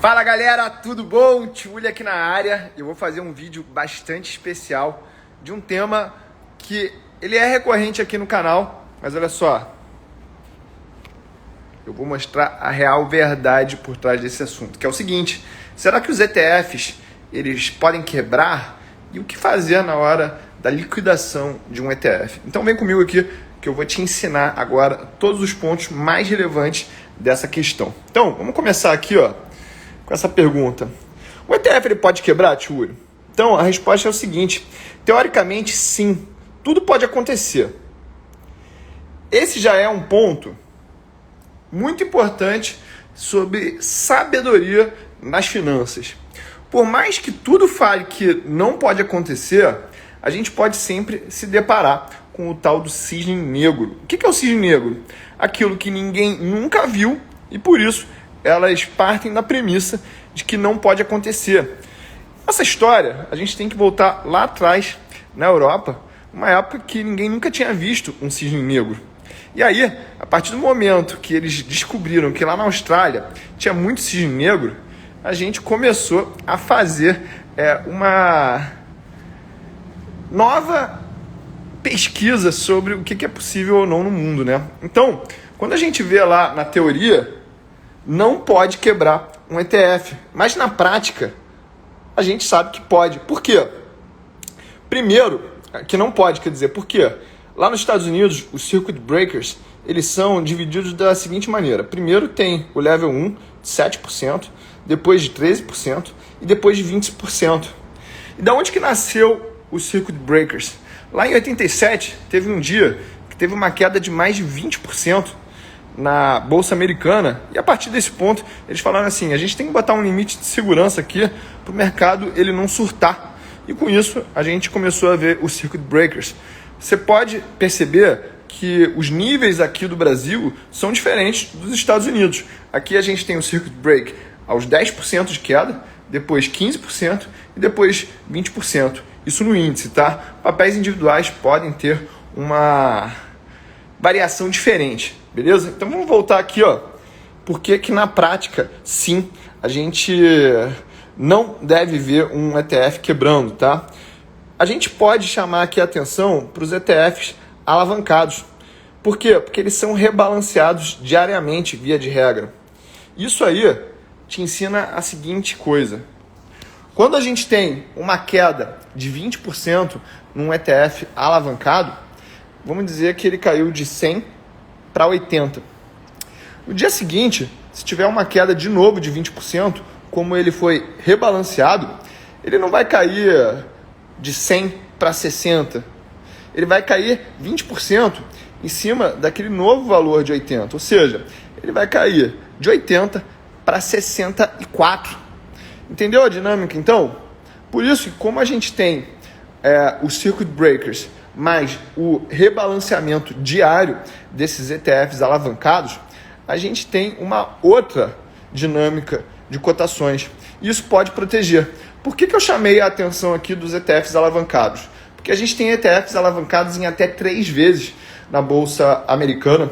Fala galera, tudo bom? Tchuli aqui na área. Eu vou fazer um vídeo bastante especial de um tema que ele é recorrente aqui no canal, mas olha só, eu vou mostrar a real verdade por trás desse assunto, que é o seguinte: será que os ETFs eles podem quebrar? E o que fazer na hora da liquidação de um ETF? Então vem comigo aqui que eu vou te ensinar agora todos os pontos mais relevantes dessa questão. Então vamos começar aqui, com essa pergunta: o ETF ele pode quebrar, Tchuli? Então a resposta é o seguinte: teoricamente sim, tudo pode acontecer. Esse já é um ponto muito importante sobre sabedoria nas finanças. Por mais que tudo fale que não pode acontecer, a gente pode sempre se deparar com o tal do cisne negro. O que é o cisne negro? Aquilo que ninguém nunca viu e por isso elas partem da premissa de que não pode acontecer. Essa história, a gente tem que voltar lá atrás, na Europa, uma época que ninguém nunca tinha visto um cisne negro. E aí, a partir do momento que eles descobriram que lá na Austrália tinha muito cisne negro, a gente começou a fazer uma nova pesquisa sobre o que é possível ou não no mundo, né? Então, quando a gente vê lá na teoria, não pode quebrar um ETF, mas na prática a gente sabe que pode. Por quê? Primeiro, que não pode, quer dizer, por quê? Lá nos Estados Unidos, os circuit breakers, eles são divididos da seguinte maneira: primeiro tem o level 1 de 7%, depois de 13% e depois de 20%. E da onde que nasceu os circuit breakers? Lá em 87, teve um dia que teve uma queda de mais de 20% na Bolsa Americana, e a partir desse ponto eles falaram assim: a gente tem que botar um limite de segurança aqui para o mercado ele não surtar. E com isso a gente começou a ver os circuit breakers. Você pode perceber que os níveis aqui do Brasil são diferentes dos Estados Unidos. Aqui a gente tem o circuit break aos 10% de queda, depois 15% e depois 20%. Isso no índice, tá? Papéis individuais podem ter uma variação diferente, beleza? Então vamos voltar aqui, porque que na prática, sim, a gente não deve ver um ETF quebrando, tá? A gente pode chamar aqui a atenção para os ETFs alavancados. Por quê? Porque eles são rebalanceados diariamente, via de regra. Isso aí te ensina a seguinte coisa: quando a gente tem uma queda de 20% num ETF alavancado, vamos dizer que ele caiu de 100 para 80. No dia seguinte, se tiver uma queda de novo de 20%, como ele foi rebalanceado, ele não vai cair de 100 para 60. Ele vai cair 20% em cima daquele novo valor de 80. Ou seja, ele vai cair de 80 para 64. Entendeu a dinâmica, então? Por isso, como a gente tem os circuit breakers mais o rebalanceamento diário desses ETFs alavancados, a gente tem uma outra dinâmica de cotações. Isso pode proteger. Por que eu chamei a atenção aqui dos ETFs alavancados? Porque a gente tem ETFs alavancados em até 3 vezes na Bolsa Americana.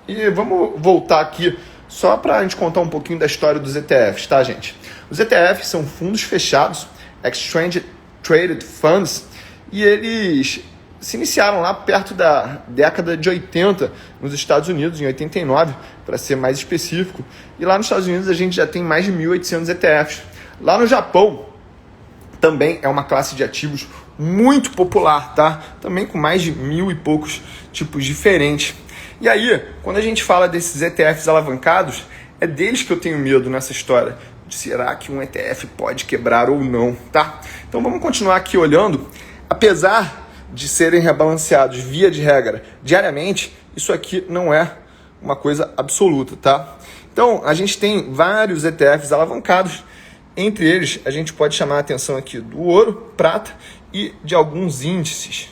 E vamos voltar aqui só para a gente contar um pouquinho da história dos ETFs, tá, gente? Os ETFs são fundos fechados, Exchange Traded Funds, e eles se iniciaram lá perto da década de 80 nos Estados Unidos, em 89, para ser mais específico. E lá nos Estados Unidos a gente já tem mais de 1.800 ETFs. Lá no Japão também é uma classe de ativos muito popular, tá? Também com mais de 1.000 e poucos tipos diferentes. E aí, quando a gente fala desses ETFs alavancados, é deles que eu tenho medo nessa história. Será que um ETF pode quebrar ou não, tá? Então vamos continuar aqui olhando. Apesar de serem rebalanceados via de regra diariamente, isso aqui não é uma coisa absoluta, tá? Então a gente tem vários ETFs alavancados. Entre eles, a gente pode chamar a atenção aqui do ouro, prata e de alguns índices.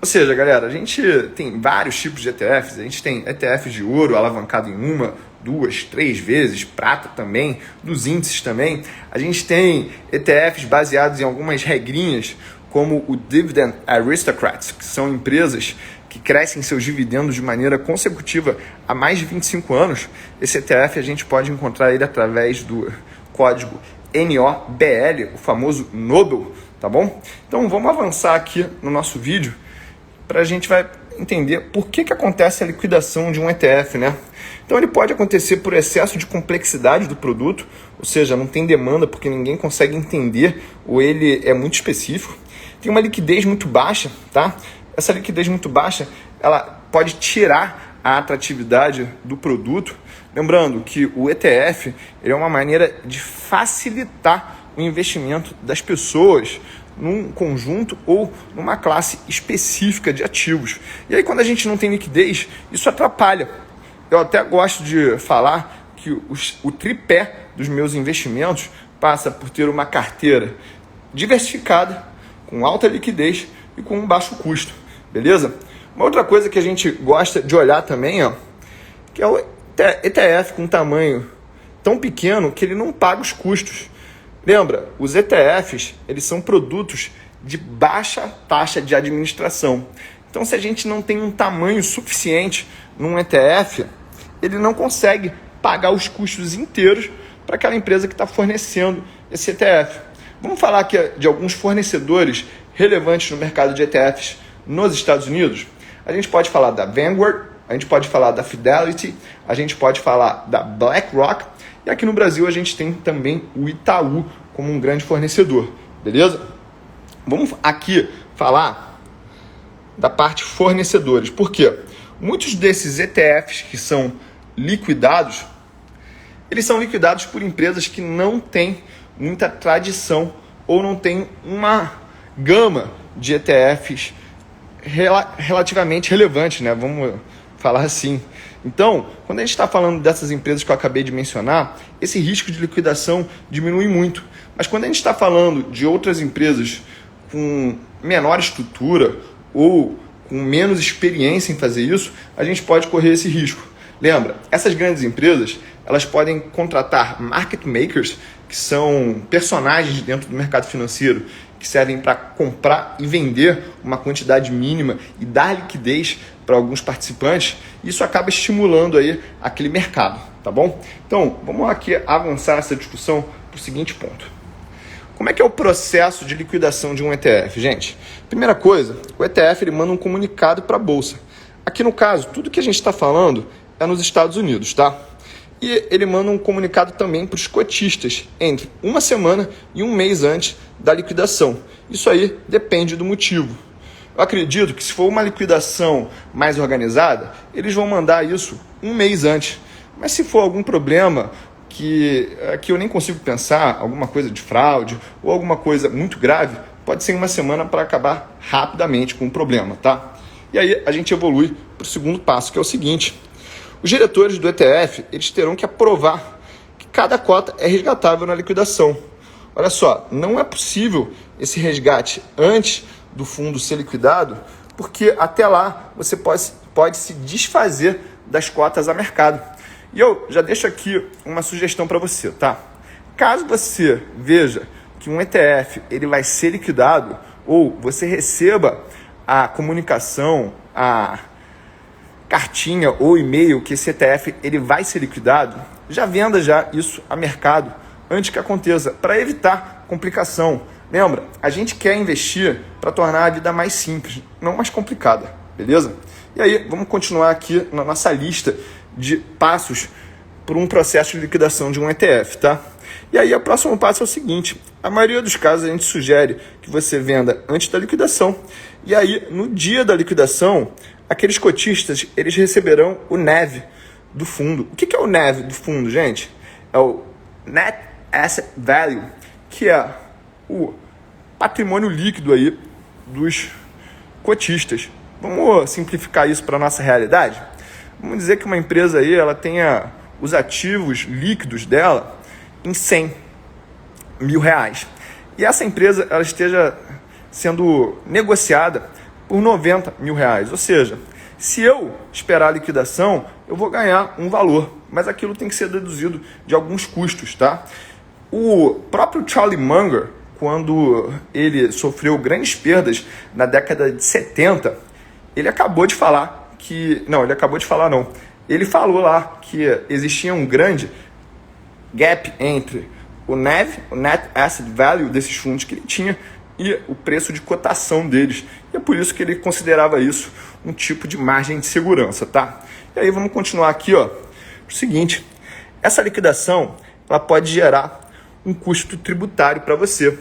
Ou seja, galera, a gente tem vários tipos de ETFs. A gente tem ETFs de ouro alavancado em 1, 2, 3 vezes, prata também, dos índices também. A gente tem ETFs baseados em algumas regrinhas, como o Dividend Aristocrats, que são empresas que crescem seus dividendos de maneira consecutiva há mais de 25 anos. Esse ETF a gente pode encontrar ele através do código NOBL, o famoso Nobel, tá bom? Então vamos avançar aqui no nosso vídeo para a gente vai entender por que acontece a liquidação de um ETF, né? Então ele pode acontecer por excesso de complexidade do produto, ou seja, não tem demanda porque ninguém consegue entender ou ele é muito específico. Tem uma liquidez muito baixa, tá? Essa liquidez muito baixa, ela pode tirar a atratividade do produto. Lembrando que o ETF ele é uma maneira de facilitar o investimento das pessoas num conjunto ou numa classe específica de ativos. E aí, quando a gente não tem liquidez, isso atrapalha. Eu até gosto de falar que o tripé dos meus investimentos passa por ter uma carteira diversificada, com alta liquidez e com um baixo custo, beleza? Uma outra coisa que a gente gosta de olhar também, ó, que é o ETF com tamanho tão pequeno que ele não paga os custos. Lembra, os ETFs, eles são produtos de baixa taxa de administração. Então, se a gente não tem um tamanho suficiente num ETF, ele não consegue pagar os custos inteiros para aquela empresa que está fornecendo esse ETF. Vamos falar aqui de alguns fornecedores relevantes no mercado de ETFs nos Estados Unidos? A gente pode falar da Vanguard, a gente pode falar da Fidelity, a gente pode falar da BlackRock, e aqui no Brasil a gente tem também o Itaú como um grande fornecedor, beleza? Vamos aqui falar da parte fornecedores. Por quê? Muitos desses ETFs que são liquidados, eles são liquidados por empresas que não têm muita tradição ou não têm uma gama de ETFs relativamente relevante, né? Vamos falar assim. Então, quando a gente está falando dessas empresas que eu acabei de mencionar, esse risco de liquidação diminui muito. Mas quando a gente está falando de outras empresas com menor estrutura ou com menos experiência em fazer isso, a gente pode correr esse risco. Lembra, essas grandes empresas, elas podem contratar market makers, que são personagens dentro do mercado financeiro, que servem para comprar e vender uma quantidade mínima e dar liquidez para alguns participantes. Isso acaba estimulando aí aquele mercado, tá bom? Então, vamos aqui avançar essa discussão para o seguinte ponto. Como é que é o processo de liquidação de um ETF, gente? Primeira coisa, o ETF ele manda um comunicado para a Bolsa. Aqui no caso, tudo que a gente está falando é nos Estados Unidos, tá? E ele manda um comunicado também para os cotistas entre uma semana e um mês antes da liquidação. Isso aí depende do motivo. Eu acredito que se for uma liquidação mais organizada, eles vão mandar isso um mês antes. Mas se for algum problema que eu nem consigo pensar, alguma coisa de fraude ou alguma coisa muito grave, pode ser uma semana para acabar rapidamente com o problema, tá? E aí a gente evolui para o segundo passo, que é o seguinte. Os diretores do ETF, eles terão que aprovar que cada cota é resgatável na liquidação. Olha só, não é possível esse resgate antes do fundo ser liquidado, porque até lá você pode se desfazer das cotas a mercado. E eu já deixo aqui uma sugestão para você, tá? Caso você veja que um ETF ele vai ser liquidado ou você receba a comunicação, a cartinha ou e-mail que esse ETF ele vai ser liquidado, já venda já isso a mercado antes que aconteça, para evitar complicação. Lembra, a gente quer investir para tornar a vida mais simples, não mais complicada, beleza? E aí, vamos continuar aqui na nossa lista de passos por um processo de liquidação de um ETF, tá? E aí, o próximo passo é o seguinte, a maioria dos casos a gente sugere que você venda antes da liquidação, e aí, no dia da liquidação, aqueles cotistas, eles receberão o NAV do fundo. O que é o NAV do fundo, gente? É o Net Asset Value, que é o patrimônio líquido aí dos cotistas. Vamos simplificar isso para a nossa realidade? Vamos dizer que uma empresa aí, ela tenha os ativos líquidos dela em 100 mil reais. E essa empresa, ela esteja sendo negociada por 90 mil reais. Ou seja, se eu esperar a liquidação, eu vou ganhar um valor, mas aquilo tem que ser deduzido de alguns custos, tá? O próprio Charlie Munger, quando ele sofreu grandes perdas na década de 70, ele acabou de falar que... Não, ele acabou de falar não. Ele falou lá que existia um grande gap entre o NAV, o Net Asset Value desses fundos que ele tinha e o preço de cotação deles. E é por isso que ele considerava isso um tipo de margem de segurança, tá? E aí vamos continuar aqui, ó. O seguinte, essa liquidação ela pode gerar um custo tributário para você.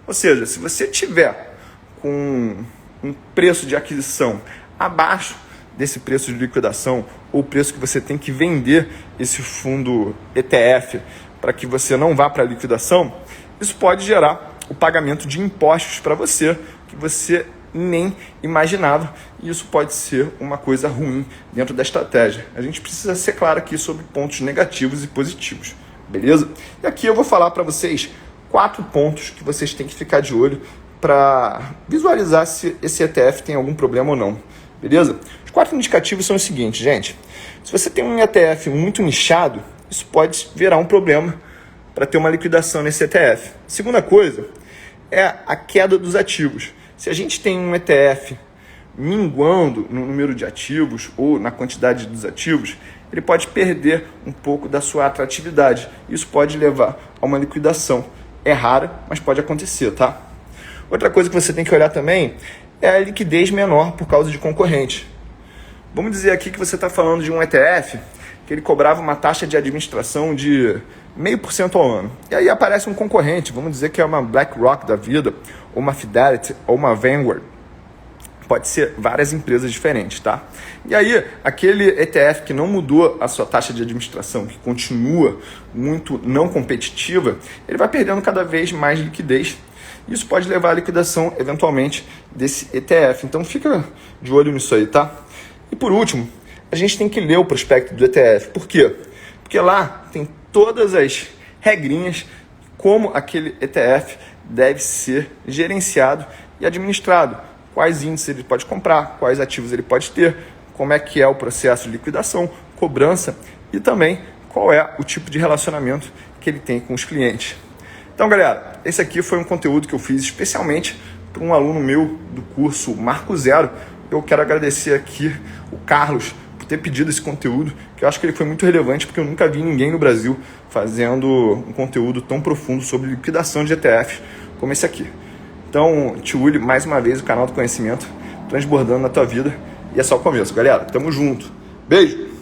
Ou seja, se você tiver com um preço de aquisição abaixo desse preço de liquidação ou o preço que você tem que vender esse fundo ETF para que você não vá para a liquidação, isso pode gerar o pagamento de impostos para você que você nem imaginava, e isso pode ser uma coisa ruim dentro da estratégia. A gente precisa ser claro aqui sobre pontos negativos e positivos, beleza? E aqui eu vou falar para vocês 4 pontos que vocês têm que ficar de olho para visualizar se esse ETF tem algum problema ou não, beleza? Os 4 indicativos são os seguintes, gente. Se você tem um ETF muito nichado, isso pode virar um problema para ter uma liquidação nesse ETF. Segunda coisa é a queda dos ativos. Se a gente tem um ETF minguando no número de ativos ou na quantidade dos ativos, ele pode perder um pouco da sua atratividade. Isso pode levar a uma liquidação. É rara, mas pode acontecer, tá? Outra coisa que você tem que olhar também é a liquidez menor por causa de concorrente. Vamos dizer aqui que você está falando de um ETF que ele cobrava uma taxa de administração de 0,5% ao ano. E aí aparece um concorrente, vamos dizer que é uma BlackRock da vida, ou uma Fidelity, ou uma Vanguard. Pode ser várias empresas diferentes, tá? E aí, aquele ETF que não mudou a sua taxa de administração, que continua muito não competitiva, ele vai perdendo cada vez mais liquidez. Isso pode levar à liquidação, eventualmente, desse ETF. Então, fica de olho nisso aí, tá? E por último, a gente tem que ler o prospecto do ETF. Por quê? Porque lá tem todas as regrinhas como aquele ETF deve ser gerenciado e administrado. Quais índices ele pode comprar, quais ativos ele pode ter, como é que é o processo de liquidação, cobrança e também qual é o tipo de relacionamento que ele tem com os clientes. Então, galera, esse aqui foi um conteúdo que eu fiz especialmente para um aluno meu do curso Marco Zero. Eu quero agradecer aqui o Carlos por ter pedido esse conteúdo, que eu acho que ele foi muito relevante, porque eu nunca vi ninguém no Brasil fazendo um conteúdo tão profundo sobre liquidação de ETFs como esse aqui. Então, Tiuli, mais uma vez, o canal do conhecimento transbordando na tua vida. E é só o começo, galera. Tamo junto. Beijo!